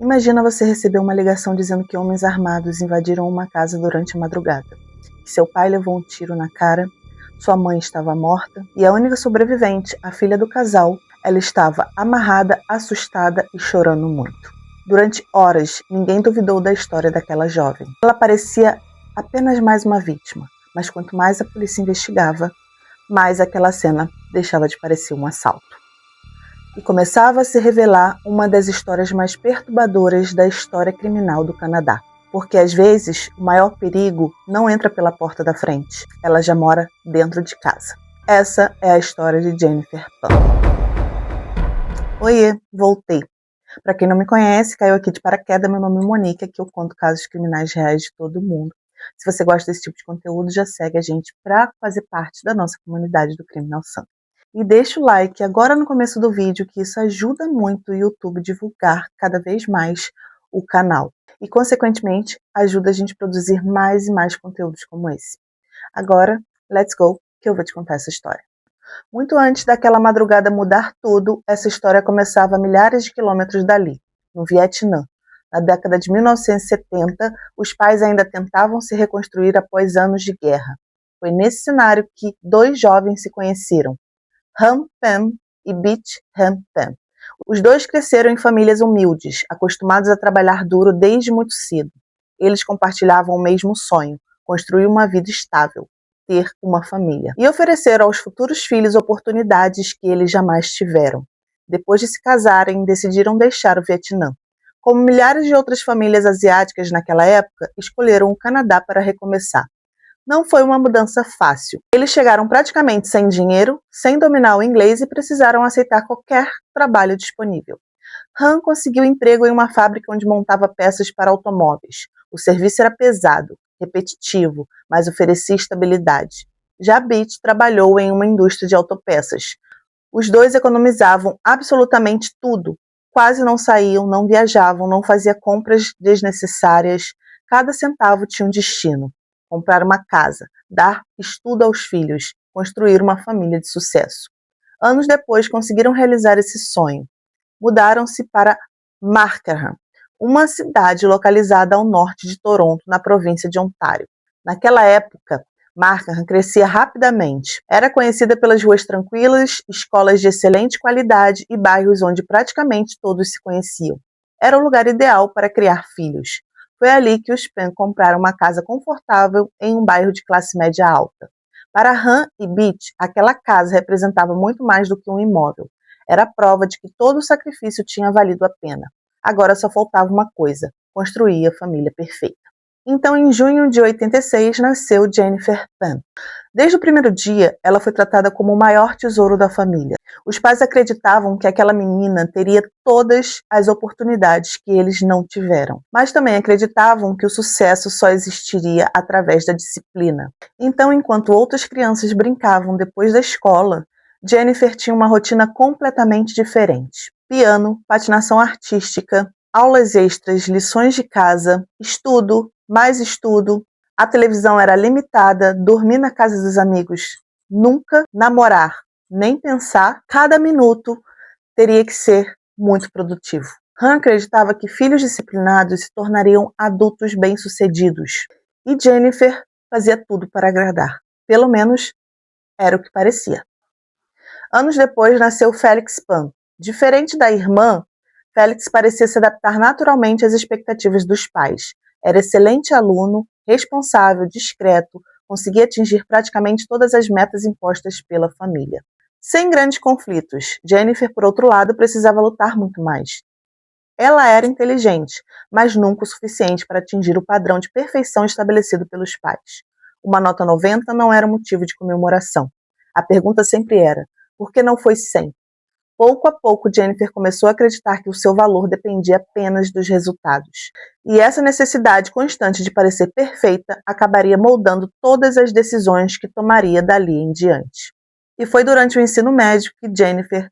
Imagina você receber uma ligação dizendo que homens armados invadiram uma casa durante a madrugada, que seu pai levou um tiro na cara, sua mãe estava morta e a única sobrevivente, a filha do casal, ela estava amarrada, assustada e chorando muito. Durante horas, ninguém duvidou da história daquela jovem. Ela parecia apenas mais uma vítima, mas quanto mais a polícia investigava, mais aquela cena deixava de parecer um assalto. E começava a se revelar uma das histórias mais perturbadoras da história criminal do Canadá. Porque às vezes o maior perigo não entra pela porta da frente, ela já mora dentro de casa. Essa é a história de Jennifer Pan. Oiê, voltei. Para quem não me conhece, caiu aqui de paraquedas, meu nome é Monique, aqui eu conto casos criminais reais de todo mundo. Se você gosta desse tipo de conteúdo, já segue a gente para fazer parte da nossa comunidade do Criminal Santo. E deixa o like agora no começo do vídeo, que isso ajuda muito o YouTube a divulgar cada vez mais o canal. E, consequentemente, ajuda a gente a produzir mais e mais conteúdos como esse. Agora, let's go, que eu vou te contar essa história. Muito antes daquela madrugada mudar tudo, essa história começava a milhares de quilômetros dali, no Vietnã. Na década de 1970, os pais ainda tentavam se reconstruir após anos de guerra. Foi nesse cenário que dois jovens se conheceram, Han Pham e Bich Han Pham. Os dois cresceram em famílias humildes, acostumados a trabalhar duro desde muito cedo. Eles compartilhavam o mesmo sonho, construir uma vida estável, ter uma família. E ofereceram aos futuros filhos oportunidades que eles jamais tiveram. Depois de se casarem, decidiram deixar o Vietnã. Como milhares de outras famílias asiáticas naquela época, escolheram o Canadá para recomeçar. Não foi uma mudança fácil. Eles chegaram praticamente sem dinheiro, sem dominar o inglês e precisaram aceitar qualquer trabalho disponível. Han conseguiu emprego em uma fábrica onde montava peças para automóveis. O serviço era pesado, repetitivo, mas oferecia estabilidade. Já Bich trabalhou em uma indústria de autopeças. Os dois economizavam absolutamente tudo. Quase não saíam, não viajavam, não faziam compras desnecessárias. Cada centavo tinha um destino. Comprar uma casa, dar estudo aos filhos, construir uma família de sucesso. Anos depois, conseguiram realizar esse sonho. Mudaram-se para Markham, uma cidade localizada ao norte de Toronto, na província de Ontário. Naquela época, Markham crescia rapidamente. Era conhecida pelas ruas tranquilas, escolas de excelente qualidade e bairros onde praticamente todos se conheciam. Era o lugar ideal para criar filhos. Foi ali que os Pham compraram uma casa confortável em um bairro de classe média alta. Para Han e Bich, aquela casa representava muito mais do que um imóvel. Era a prova de que todo o sacrifício tinha valido a pena. Agora só faltava uma coisa: construir a família perfeita. Então, em junho de 86, nasceu Jennifer Pan. Desde o primeiro dia, ela foi tratada como o maior tesouro da família. Os pais acreditavam que aquela menina teria todas as oportunidades que eles não tiveram, mas também acreditavam que o sucesso só existiria através da disciplina. Então, enquanto outras crianças brincavam depois da escola, Jennifer tinha uma rotina completamente diferente. Piano, patinação artística, aulas extras, lições de casa, estudo, mais estudo. A televisão era limitada, dormir na casa dos amigos, nunca namorar, nem pensar. Cada minuto teria que ser muito produtivo. Han acreditava que filhos disciplinados se tornariam adultos bem-sucedidos. E Jennifer fazia tudo para agradar. Pelo menos era o que parecia. Anos depois nasceu Felix Pan. Diferente da irmã, Felix parecia se adaptar naturalmente às expectativas dos pais. Era excelente aluno, responsável, discreto, conseguia atingir praticamente todas as metas impostas pela família. Sem grandes conflitos, Jennifer, por outro lado, precisava lutar muito mais. Ela era inteligente, mas nunca o suficiente para atingir o padrão de perfeição estabelecido pelos pais. Uma nota 90 não era motivo de comemoração. A pergunta sempre era: por que não foi 100? Pouco a pouco, Jennifer começou a acreditar que o seu valor dependia apenas dos resultados. E essa necessidade constante de parecer perfeita acabaria moldando todas as decisões que tomaria dali em diante. E foi durante o ensino médio que Jennifer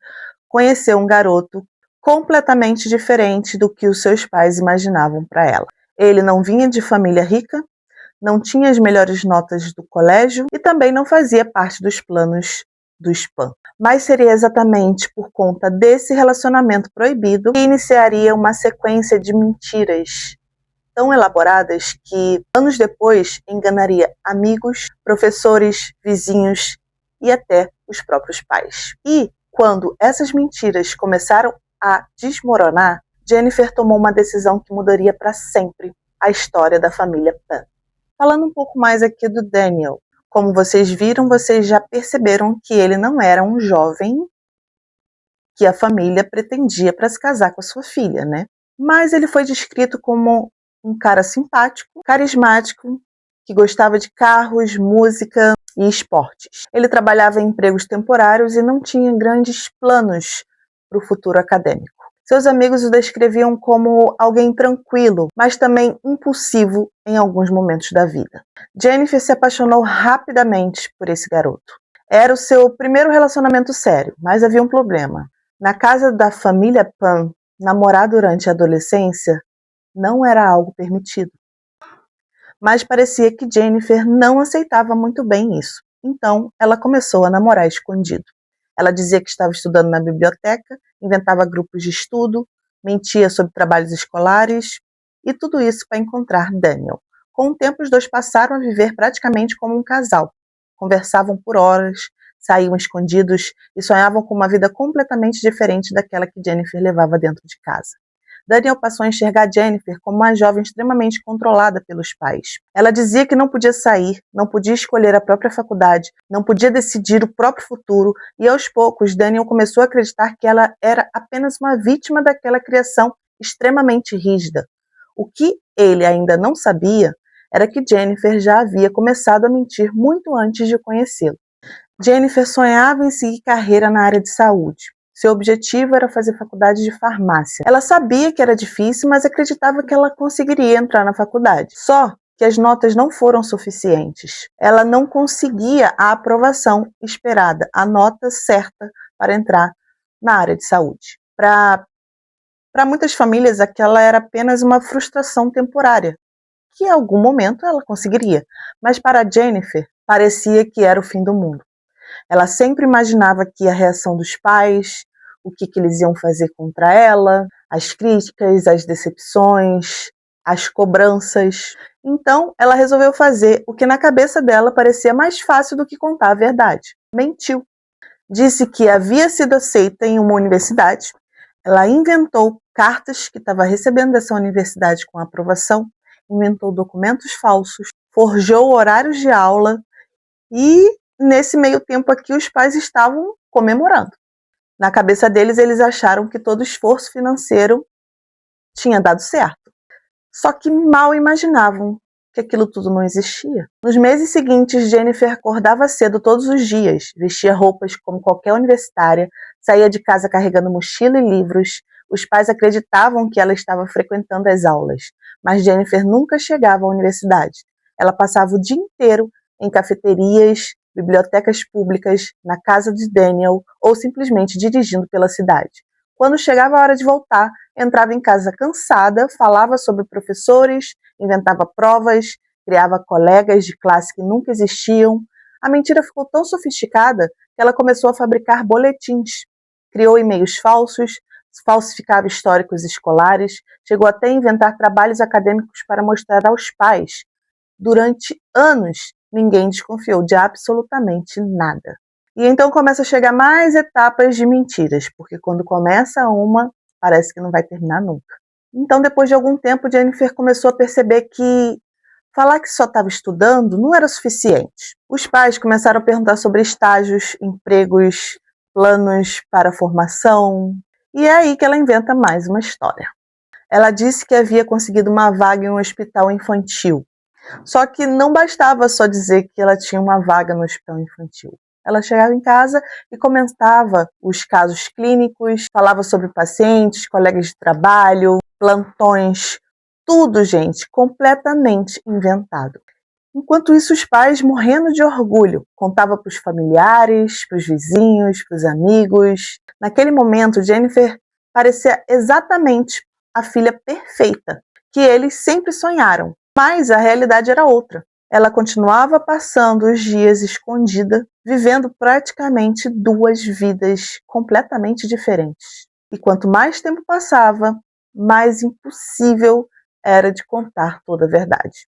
conheceu um garoto completamente diferente do que os seus pais imaginavam para ela. Ele não vinha de família rica, não tinha as melhores notas do colégio e também não fazia parte dos planos do spam. Mas seria exatamente por conta desse relacionamento proibido que iniciaria uma sequência de mentiras tão elaboradas que, anos depois, enganaria amigos, professores, vizinhos e até os próprios pais. E, quando essas mentiras começaram a desmoronar, Jennifer tomou uma decisão que mudaria para sempre a história da família Pan. Falando um pouco mais aqui do Daniel, como vocês viram, vocês já perceberam que ele não era um jovem que a família pretendia para se casar com a sua filha, né? Mas ele foi descrito como um cara simpático, carismático, que gostava de carros, música e esportes. Ele trabalhava em empregos temporários e não tinha grandes planos para o futuro acadêmico. Seus amigos o descreviam como alguém tranquilo, mas também impulsivo em alguns momentos da vida. Jennifer se apaixonou rapidamente por esse garoto. Era o seu primeiro relacionamento sério, mas havia um problema. Na casa da família Pan, namorar durante a adolescência não era algo permitido. Mas parecia que Jennifer não aceitava muito bem isso. Então, ela começou a namorar escondido. Ela dizia que estava estudando na biblioteca, inventava grupos de estudo, mentia sobre trabalhos escolares e tudo isso para encontrar Daniel. Com o tempo, os dois passaram a viver praticamente como um casal. Conversavam por horas, saíam escondidos e sonhavam com uma vida completamente diferente daquela que Jennifer levava dentro de casa. Daniel passou a enxergar Jennifer como uma jovem extremamente controlada pelos pais. Ela dizia que não podia sair, não podia escolher a própria faculdade, não podia decidir o próprio futuro, e aos poucos Daniel começou a acreditar que ela era apenas uma vítima daquela criação extremamente rígida. O que ele ainda não sabia era que Jennifer já havia começado a mentir muito antes de conhecê-lo. Jennifer sonhava em seguir carreira na área de saúde. Seu objetivo era fazer faculdade de farmácia. Ela sabia que era difícil, mas acreditava que ela conseguiria entrar na faculdade. Só que as notas não foram suficientes. Ela não conseguia a aprovação esperada, a nota certa para entrar na área de saúde. Para muitas famílias, aquela era apenas uma frustração temporária, que em algum momento ela conseguiria. Mas para Jennifer, parecia que era o fim do mundo. Ela sempre imaginava que a reação dos pais, o que eles iam fazer contra ela, as críticas, as decepções, as cobranças. Então, ela resolveu fazer o que na cabeça dela parecia mais fácil do que contar a verdade. Mentiu. Disse que havia sido aceita em uma universidade. Ela inventou cartas que estava recebendo dessa universidade com aprovação, inventou documentos falsos, forjou horários de aula e nesse meio tempo aqui, os pais estavam comemorando. Na cabeça deles, eles acharam que todo esforço financeiro tinha dado certo. Só que mal imaginavam que aquilo tudo não existia. Nos meses seguintes, Jennifer acordava cedo todos os dias, vestia roupas como qualquer universitária, saía de casa carregando mochila e livros. Os pais acreditavam que ela estava frequentando as aulas, mas Jennifer nunca chegava à universidade. Ela passava o dia inteiro em cafeterias, bibliotecas públicas, na casa de Daniel ou simplesmente dirigindo pela cidade. Quando chegava a hora de voltar, entrava em casa cansada, falava sobre professores, inventava provas, criava colegas de classe que nunca existiam. A mentira ficou tão sofisticada que ela começou a fabricar boletins. Criou e-mails falsos, falsificava históricos escolares, chegou até a inventar trabalhos acadêmicos para mostrar aos pais. Durante anos, ninguém desconfiou de absolutamente nada. E então começa a chegar mais etapas de mentiras, porque quando começa uma, parece que não vai terminar nunca. Então, depois de algum tempo, Jennifer começou a perceber que falar que só estava estudando não era suficiente. Os pais começaram a perguntar sobre estágios, empregos, planos para a formação, e é aí que ela inventa mais uma história. Ela disse que havia conseguido uma vaga em um hospital infantil. Só que não bastava só dizer que ela tinha uma vaga no hospital infantil. Ela chegava em casa e comentava os casos clínicos, falava sobre pacientes, colegas de trabalho, plantões, tudo, gente, completamente inventado. Enquanto isso, os pais, morrendo de orgulho, contavam para os familiares, para os vizinhos, para os amigos. Naquele momento, Jennifer parecia exatamente a filha perfeita, que eles sempre sonharam. Mas a realidade era outra. Ela continuava passando os dias escondida, vivendo praticamente duas vidas completamente diferentes. E quanto mais tempo passava, mais impossível era de contar toda a verdade.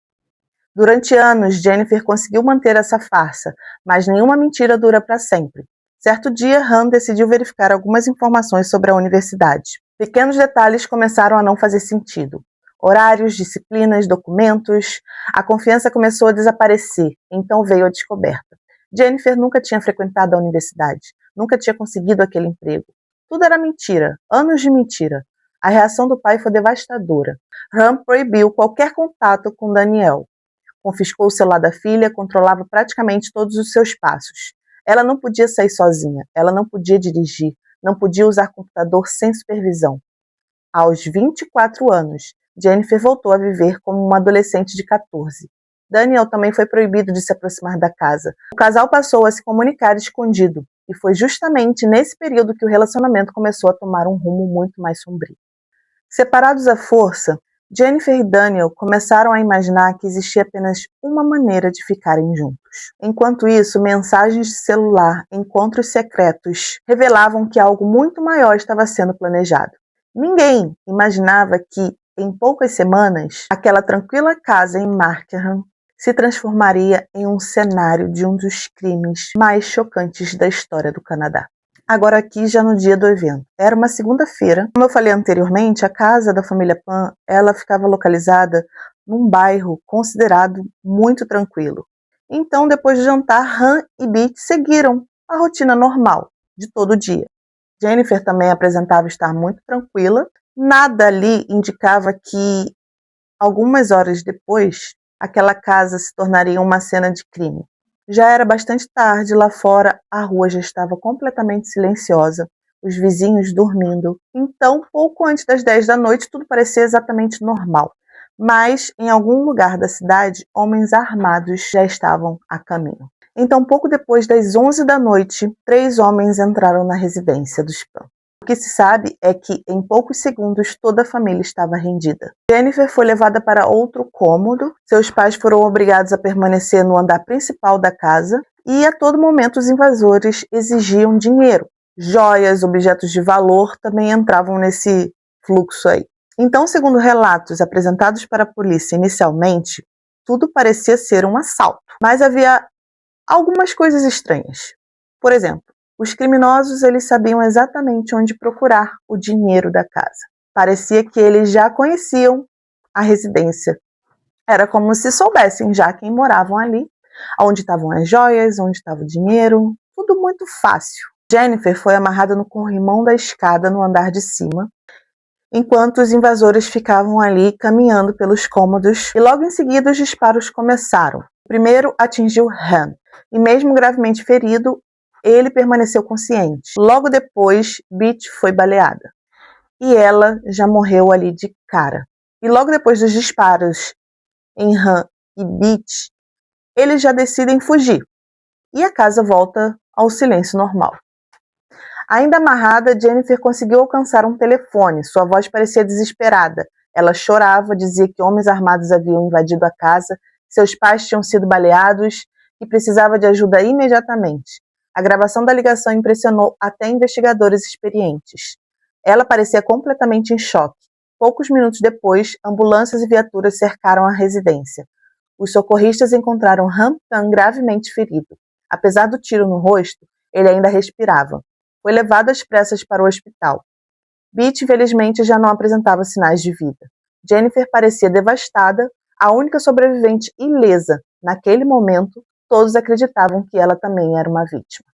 Durante anos, Jennifer conseguiu manter essa farsa, mas nenhuma mentira dura para sempre. Certo dia, Han decidiu verificar algumas informações sobre a universidade. Pequenos detalhes começaram a não fazer sentido. Horários, disciplinas, documentos. A confiança começou a desaparecer, então veio a descoberta. Jennifer nunca tinha frequentado a universidade, nunca tinha conseguido aquele emprego. Tudo era mentira, anos de mentira. A reação do pai foi devastadora. Han proibiu qualquer contato com Daniel. Confiscou o celular da filha, controlava praticamente todos os seus passos. Ela não podia sair sozinha, ela não podia dirigir, não podia usar computador sem supervisão. Aos 24 anos, Jennifer voltou a viver como uma adolescente de 14. Daniel também foi proibido de se aproximar da casa. O casal passou a se comunicar escondido, e foi justamente nesse período que o relacionamento começou a tomar um rumo muito mais sombrio. Separados à força, Jennifer e Daniel começaram a imaginar que existia apenas uma maneira de ficarem juntos. Enquanto isso, mensagens de celular, encontros secretos, revelavam que algo muito maior estava sendo planejado. Ninguém imaginava que, em poucas semanas, aquela tranquila casa em Markham se transformaria em um cenário de um dos crimes mais chocantes da história do Canadá. Agora aqui já no dia do evento. Era uma segunda-feira. Como eu falei anteriormente, a casa da família Pan, ela ficava localizada num bairro considerado muito tranquilo. Então, depois de jantar, Han e Beat seguiram a rotina normal de todo dia. Jennifer também apresentava estar muito tranquila. Nada ali indicava que, algumas horas depois, aquela casa se tornaria uma cena de crime. Já era bastante tarde, lá fora a rua já estava completamente silenciosa, os vizinhos dormindo. Então, pouco antes das 10 da noite, tudo parecia exatamente normal. Mas, em algum lugar da cidade, homens armados já estavam a caminho. Então, pouco depois das 11 da noite, 3 homens entraram na residência dos Pan. O que se sabe é que, em poucos segundos, toda a família estava rendida. Jennifer foi levada para outro cômodo, seus pais foram obrigados a permanecer no andar principal da casa e, a todo momento, os invasores exigiam dinheiro. Joias, objetos de valor também entravam nesse fluxo aí. Então, segundo relatos apresentados para a polícia inicialmente, tudo parecia ser um assalto, mas havia algumas coisas estranhas. Por exemplo, os criminosos eles sabiam exatamente onde procurar o dinheiro da casa. Parecia que eles já conheciam a residência. Era como se soubessem já quem moravam ali, onde estavam as joias, onde estava o dinheiro, tudo muito fácil. Jennifer foi amarrada no corrimão da escada no andar de cima, enquanto os invasores ficavam ali caminhando pelos cômodos, e logo em seguida os disparos começaram. O primeiro atingiu Han, e mesmo gravemente ferido, ele permaneceu consciente. Logo depois, Beat foi baleada. E ela já morreu ali de cara. E logo depois dos disparos em Han e Beat, eles já decidem fugir. E a casa volta ao silêncio normal. Ainda amarrada, Jennifer conseguiu alcançar um telefone. Sua voz parecia desesperada. Ela chorava, dizia que homens armados haviam invadido a casa, seus pais tinham sido baleados e precisava de ajuda imediatamente. A gravação da ligação impressionou até investigadores experientes. Ela parecia completamente em choque. Poucos minutos depois, ambulâncias e viaturas cercaram a residência. Os socorristas encontraram Han Pan gravemente ferido. Apesar do tiro no rosto, ele ainda respirava. Foi levado às pressas para o hospital. Beat, infelizmente, já não apresentava sinais de vida. Jennifer parecia devastada, a única sobrevivente ilesa. Naquele momento, todos acreditavam que ela também era uma vítima.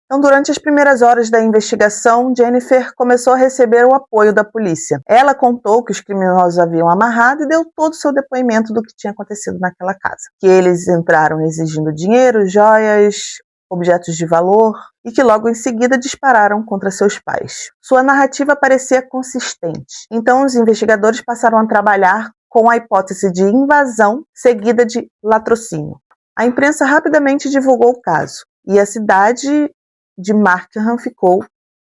Então, durante as primeiras horas da investigação, Jennifer começou a receber o apoio da polícia. Ela contou que os criminosos haviam amarrado e deu todo o seu depoimento do que tinha acontecido naquela casa. Que eles entraram exigindo dinheiro, joias, objetos de valor, e que logo em seguida dispararam contra seus pais. Sua narrativa parecia consistente. Então, os investigadores passaram a trabalhar com a hipótese de invasão seguida de latrocínio. A imprensa rapidamente divulgou o caso, e a cidade de Markham ficou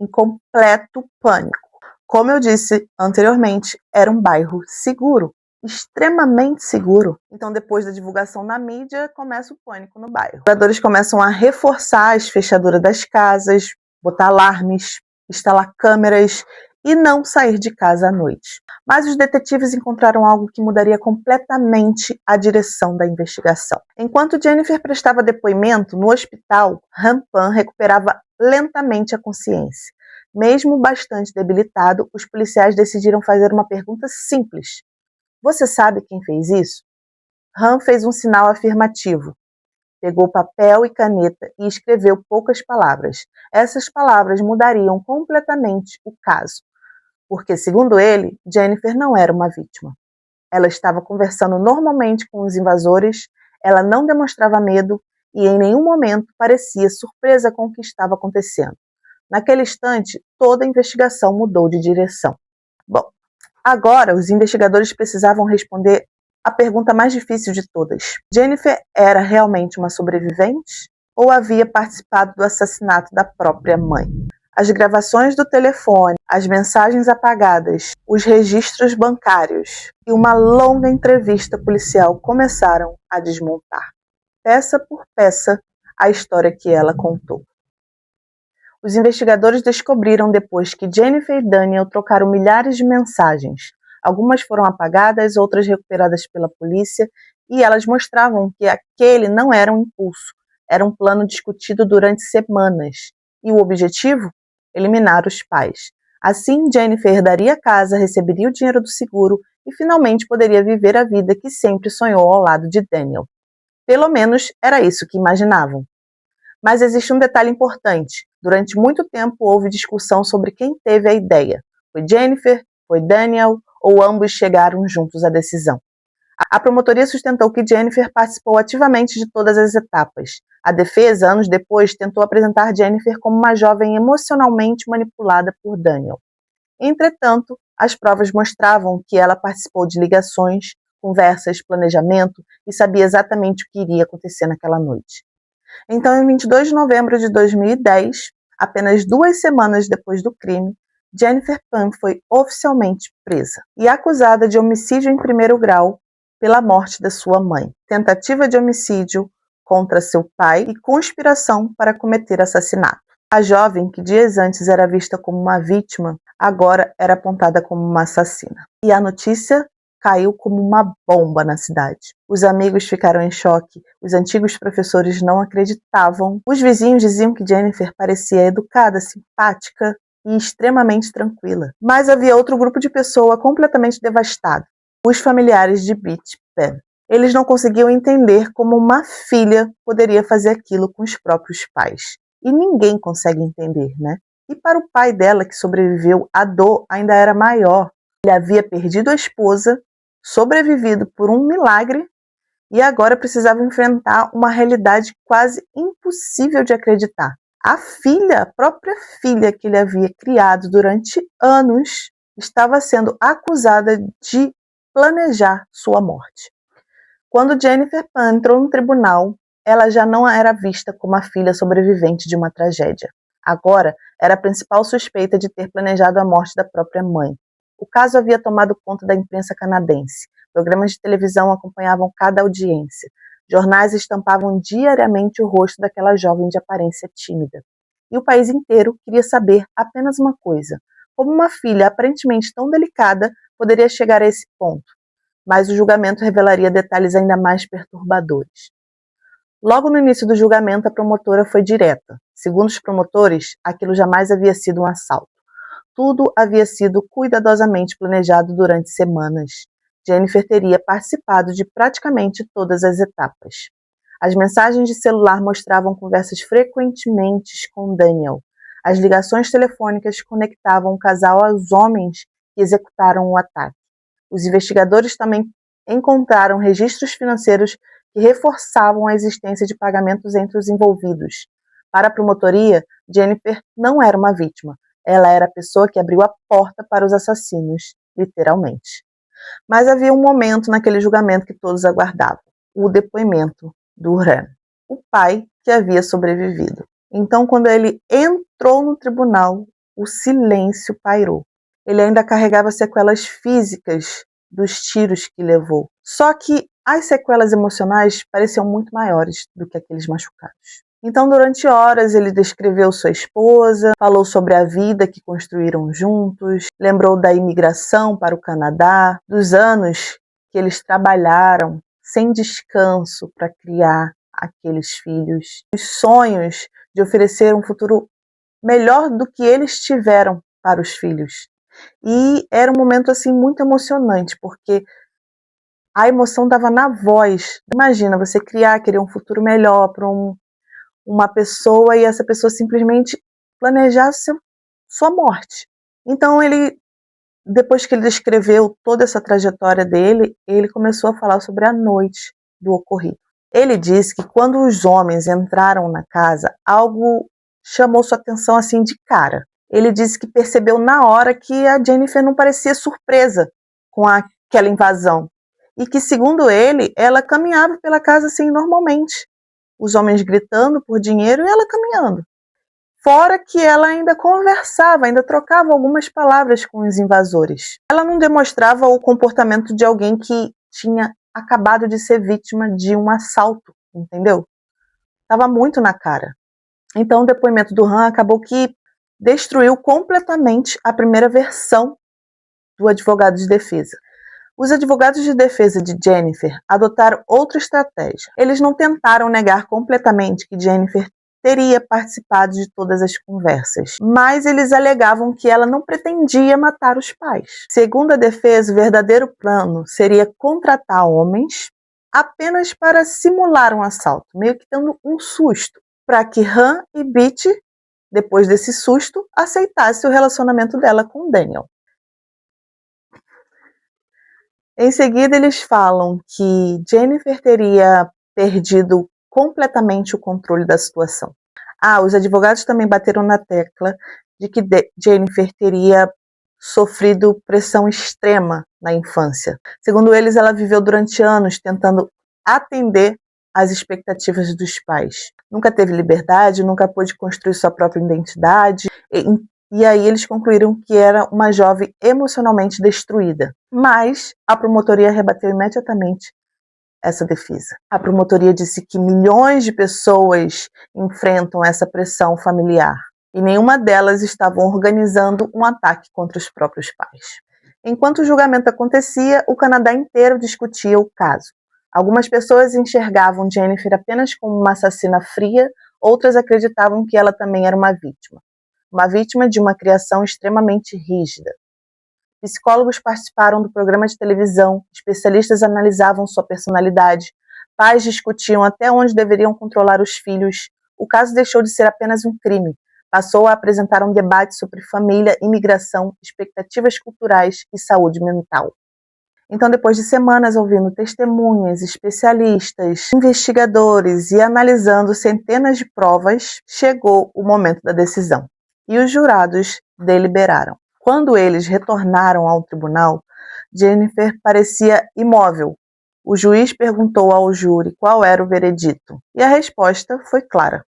em completo pânico. Como eu disse anteriormente, era um bairro seguro. extremamente seguro. Então, depois da divulgação na mídia, começa o pânico no bairro. Os moradores começam a reforçar as fechaduras das casas, botar alarmes, instalar câmeras e não sair de casa à noite. Mas os detetives encontraram algo que mudaria completamente a direção da investigação. Enquanto Jennifer prestava depoimento no hospital, Rampan recuperava lentamente a consciência. Mesmo bastante debilitado, os policiais decidiram fazer uma pergunta simples. Você sabe quem fez isso? Ram fez um sinal afirmativo. Pegou papel e caneta e escreveu poucas palavras. Essas palavras mudariam completamente o caso, porque, segundo ele, Jennifer não era uma vítima. Ela estava conversando normalmente com os invasores, ela não demonstrava medo e em nenhum momento parecia surpresa com o que estava acontecendo. Naquele instante, toda a investigação mudou de direção. Bom, agora os investigadores precisavam responder a pergunta mais difícil de todas. Jennifer era realmente uma sobrevivente ou havia participado do assassinato da própria mãe? As gravações do telefone, as mensagens apagadas, os registros bancários e uma longa entrevista policial começaram a desmontar, peça por peça, a história que ela contou. Os investigadores descobriram depois que Jennifer e Daniel trocaram milhares de mensagens. Algumas foram apagadas, outras recuperadas pela polícia, e elas mostravam que aquele não era um impulso, era um plano discutido durante semanas. E o objetivo? Eliminar os pais. Assim, Jennifer herdaria a casa, receberia o dinheiro do seguro e finalmente poderia viver a vida que sempre sonhou ao lado de Daniel. Pelo menos era isso que imaginavam. Mas existe um detalhe importante. Durante muito tempo houve discussão sobre quem teve a ideia. Foi Jennifer? Foi Daniel? Ou ambos chegaram juntos à decisão? A promotoria sustentou que Jennifer participou ativamente de todas as etapas. A defesa, anos depois, tentou apresentar Jennifer como uma jovem emocionalmente manipulada por Daniel. Entretanto, as provas mostravam que ela participou de ligações, conversas, planejamento e sabia exatamente o que iria acontecer naquela noite. Então, em 22 de novembro de 2010, apenas 2 semanas depois do crime, Jennifer Pan foi oficialmente presa e acusada de homicídio em primeiro grau pela morte da sua mãe, tentativa de homicídio contra seu pai e conspiração para cometer assassinato. A jovem, que dias antes era vista como uma vítima, agora era apontada como uma assassina. E a notícia caiu como uma bomba na cidade. Os amigos ficaram em choque, os antigos professores não acreditavam, os vizinhos diziam que Jennifer parecia educada, simpática e extremamente tranquila. Mas havia outro grupo de pessoas completamente devastado, os familiares de Beach Pen. Eles não conseguiam entender como uma filha poderia fazer aquilo com os próprios pais. E ninguém consegue entender, né? E para o pai dela, que sobreviveu, a dor ainda era maior. Ele havia perdido a esposa, sobrevivido por um milagre e agora precisava enfrentar uma realidade quase impossível de acreditar. A filha, a própria filha que ele havia criado durante anos, estava sendo acusada de planejar sua morte. Quando Jennifer Pan entrou no tribunal, ela já não era vista como a filha sobrevivente de uma tragédia. Agora, era a principal suspeita de ter planejado a morte da própria mãe. O caso havia tomado conta da imprensa canadense. Programas de televisão acompanhavam cada audiência. Jornais estampavam diariamente o rosto daquela jovem de aparência tímida. E o país inteiro queria saber apenas uma coisa: como uma filha aparentemente tão delicada poderia chegar a esse ponto? Mas o julgamento revelaria detalhes ainda mais perturbadores. Logo no início do julgamento, a promotora foi direta. Segundo os promotores, aquilo jamais havia sido um assalto. Tudo havia sido cuidadosamente planejado durante semanas. Jennifer teria participado de praticamente todas as etapas. As mensagens de celular mostravam conversas frequentemente com Daniel. As ligações telefônicas conectavam o casal aos homens que executaram o ataque. Os investigadores também encontraram registros financeiros que reforçavam a existência de pagamentos entre os envolvidos. Para a promotoria, Jennifer não era uma vítima. Ela era a pessoa que abriu a porta para os assassinos, literalmente. Mas havia um momento naquele julgamento que todos aguardavam: o depoimento do Ram, o pai que havia sobrevivido. Então, quando ele entrou no tribunal, o silêncio pairou. Ele ainda carregava sequelas físicas dos tiros que levou. Só que as sequelas emocionais pareciam muito maiores do que aqueles machucados. Então, durante horas, ele descreveu sua esposa, falou sobre a vida que construíram juntos, lembrou da imigração para o Canadá, dos anos que eles trabalharam sem descanso para criar aqueles filhos, os sonhos de oferecer um futuro melhor do que eles tiveram para os filhos. E era um momento assim muito emocionante, porque a emoção estava na voz. Imagina você querer um futuro melhor para uma pessoa e essa pessoa simplesmente planejar sua morte. Então ele, depois que ele descreveu toda essa trajetória dele, ele começou a falar sobre a noite do ocorrido. Ele disse que quando os homens entraram na casa, algo chamou sua atenção assim de cara. Ele disse que percebeu na hora que a Jennifer não parecia surpresa com aquela invasão. E que, segundo ele, ela caminhava pela casa assim normalmente. Os homens gritando por dinheiro e ela caminhando. Fora que ela ainda conversava, ainda trocava algumas palavras com os invasores. Ela não demonstrava o comportamento de alguém que tinha acabado de ser vítima de um assalto, entendeu? Estava muito na cara. Então o depoimento do Han acabou que destruiu completamente a primeira versão do advogado de defesa. Os advogados de defesa de Jennifer adotaram outra estratégia. Eles não tentaram negar completamente que Jennifer teria participado de todas as conversas, mas eles alegavam que ela não pretendia matar os pais. Segundo a defesa, o verdadeiro plano seria contratar homens apenas para simular um assalto, meio que dando um susto, para que Han e Beach, depois desse susto, aceitassem o relacionamento dela com Daniel. Em seguida, eles falam que Jennifer teria perdido completamente o controle da situação. Os advogados também bateram na tecla de que Jennifer teria sofrido pressão extrema na infância. Segundo eles, ela viveu durante anos tentando atender às expectativas dos pais. Nunca teve liberdade, nunca pôde construir sua própria identidade. E aí eles concluíram que era uma jovem emocionalmente destruída. Mas a promotoria rebateu imediatamente essa defesa. A promotoria disse que milhões de pessoas enfrentam essa pressão familiar e nenhuma delas estavam organizando um ataque contra os próprios pais. Enquanto o julgamento acontecia, o Canadá inteiro discutia o caso. Algumas pessoas enxergavam Jennifer apenas como uma assassina fria, outras acreditavam que ela também era uma vítima de uma criação extremamente rígida. Psicólogos participaram do programa de televisão, especialistas analisavam sua personalidade, pais discutiam até onde deveriam controlar os filhos. O caso deixou de ser apenas um crime, passou a apresentar um debate sobre família, imigração, expectativas culturais e saúde mental. Então, depois de semanas ouvindo testemunhas, especialistas, investigadores e analisando centenas de provas, chegou o momento da decisão. E os jurados deliberaram. Quando eles retornaram ao tribunal, Jennifer parecia imóvel. O juiz perguntou ao júri qual era o veredito, e a resposta foi clara: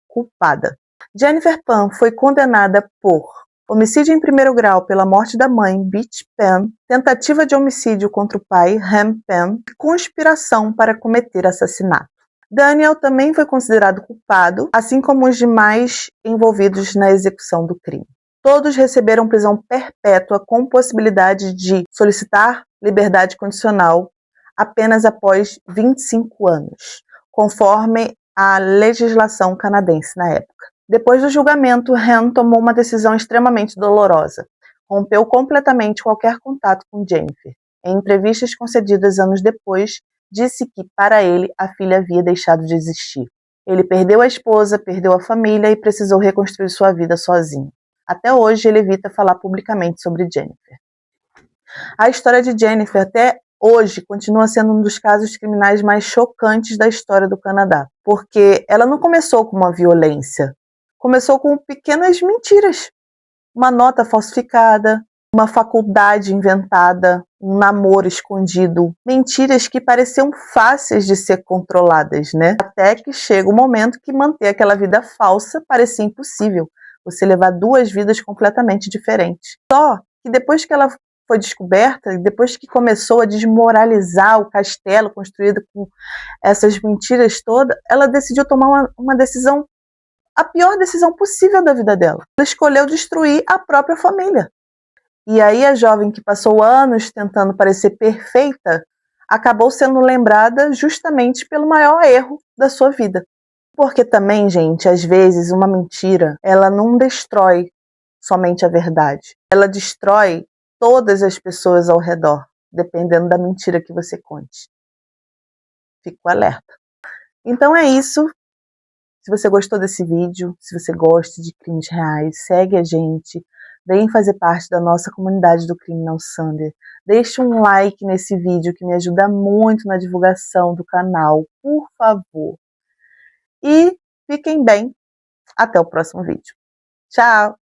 culpada. Jennifer Pan foi condenada por homicídio em primeiro grau pela morte da mãe, Beach Pan, tentativa de homicídio contra o pai, Ham Pan, e conspiração para cometer assassinato. Daniel também foi considerado culpado, assim como os demais envolvidos na execução do crime. Todos receberam prisão perpétua com possibilidade de solicitar liberdade condicional apenas após 25 anos, conforme a legislação canadense na época. Depois do julgamento, Han tomou uma decisão extremamente dolorosa. Rompeu completamente qualquer contato com Jennifer. Em entrevistas concedidas anos depois, disse que, para ele, a filha havia deixado de existir. Ele perdeu a esposa, perdeu a família e precisou reconstruir sua vida sozinho. Até hoje, ele evita falar publicamente sobre Jennifer. A história de Jennifer, até hoje, continua sendo um dos casos criminais mais chocantes da história do Canadá, porque ela não começou com uma violência, começou com pequenas mentiras. Uma nota falsificada, uma faculdade inventada, um namoro escondido, mentiras que pareciam fáceis de ser controladas, né? Até que chega o momento que manter aquela vida falsa parecia impossível. Você levar duas vidas completamente diferentes. Só que depois que ela foi descoberta, depois que começou a desmoralizar o castelo construído com essas mentiras todas, ela decidiu tomar uma decisão, a pior decisão possível da vida dela. Ela escolheu destruir a própria família. E aí a jovem que passou anos tentando parecer perfeita, acabou sendo lembrada justamente pelo maior erro da sua vida. Porque também, gente, às vezes uma mentira, ela não destrói somente a verdade. Ela destrói todas as pessoas ao redor, dependendo da mentira que você conte. Fico alerta. Então é isso. Se você gostou desse vídeo, se você gosta de crimes reais, segue a gente. Vem fazer parte da nossa comunidade do Criminal Sunday. Deixe um like nesse vídeo que me ajuda muito na divulgação do canal, por favor. E fiquem bem. Até o próximo vídeo. Tchau!